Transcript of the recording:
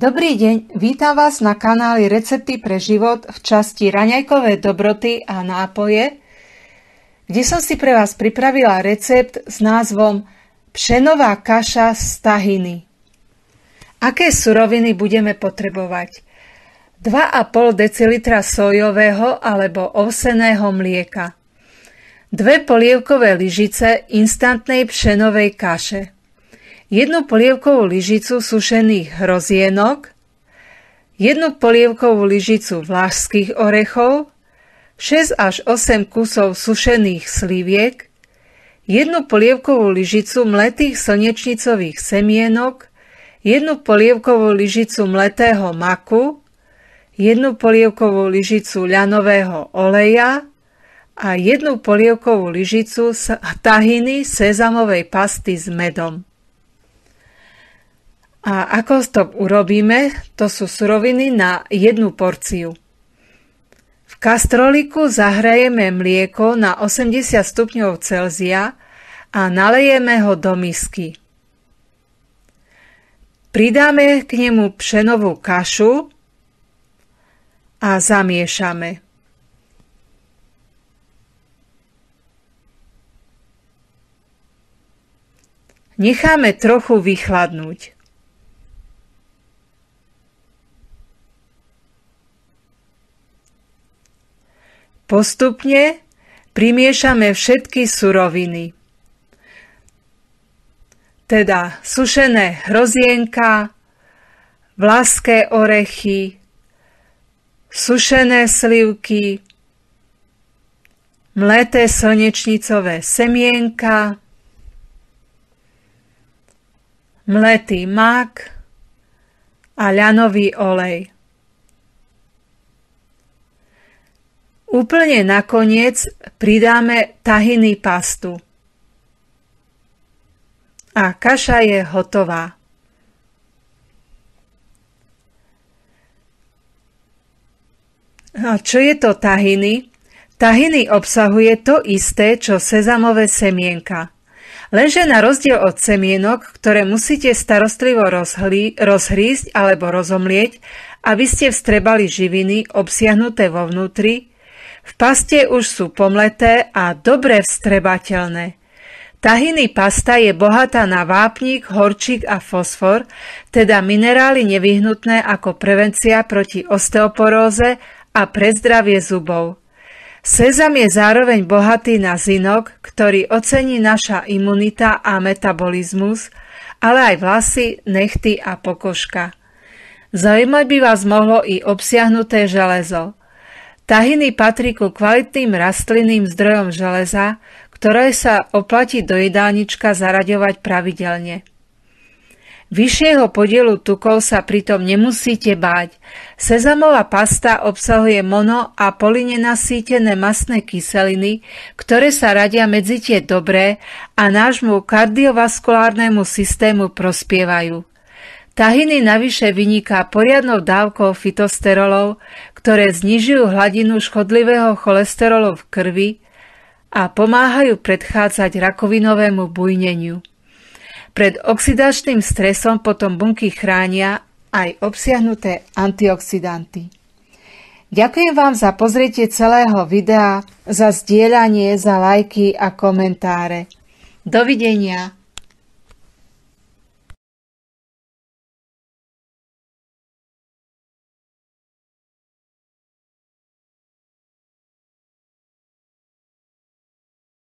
Dobrý deň, vítam vás na kanáli Recepty pre život v časti Raňajkové dobroty a nápoje, kde som si pre vás pripravila recept s názvom Pšenová kaša z tahiny. Aké suroviny budeme potrebovať? 2,5 decilitra sojového alebo ovseného mlieka, 2 polievkové lyžice instantnej pšenovej kaše, 1 polievkovú lyžicu sušených hrozienok, 1 polievkovú lyžicu vlašských orechov, 6 až 8 kusov sušených sliviek, 1 polievkovú lyžicu mletých slnečnicových semienok, 1 polievkovú lyžicu mletého maku, 1 polievkovú lyžicu ľanového oleja a 1 polievkovú lyžicu tahiny sezamovej pasty s medom. A ako to urobíme, to sú suroviny na 1 porciu. V kastroliku zahrajeme mlieko na 80 stupňov Celzia a nalejeme ho do misky. Pridáme k nemu pšenovú kašu a zamiešame. Necháme trochu vychladnúť. Postupne primiešame všetky suroviny, teda sušené hrozienka, vlašské orechy, sušené slivky, mleté slnečnicové semienka, mletý mak a ľanový olej. Úplne nakoniec pridáme tahiny pastu. A kaša je hotová. A čo je to tahiny? Tahiny obsahuje to isté, čo sezamové semienka. Lenže na rozdiel od semienok, ktoré musíte starostlivo rozhrísť alebo rozomlieť, aby ste vstrebali živiny obsiahnuté vo vnútri, v paste už sú pomleté a dobre vstrebateľné. Tahiny pasta je bohatá na vápnik, horčík a fosfor, teda minerály nevyhnutné ako prevencia proti osteoporóze a pre zdravie zubov. Sezam je zároveň bohatý na zinok, ktorý ocení naša imunita a metabolizmus, ale aj vlasy, nechty a pokožka. Zaujímať by vás mohlo i obsiahnuté železo. Tahiny patrí ku kvalitným rastlinným zdrojom železa, ktoré sa oplatí do jedálnička zaraďovať pravidelne. Vyššieho podielu tukov sa pritom nemusíte báť. Sezamová pasta obsahuje mono- a polynenasýtené mastné kyseliny, ktoré sa radia medzi tie dobré a nášmu kardiovaskulárnemu systému prospievajú. Tahiny navyše vyniká poriadnou dávkou fitosterolov, ktoré znižujú hladinu škodlivého cholesterolu v krvi a pomáhajú predchádzať rakovinovému bujneniu. Pred oxidačným stresom potom bunky chránia aj obsiahnuté antioxidanty. Ďakujem vám za pozretie celého videa, za zdieľanie, za lajky a komentáre. Dovidenia.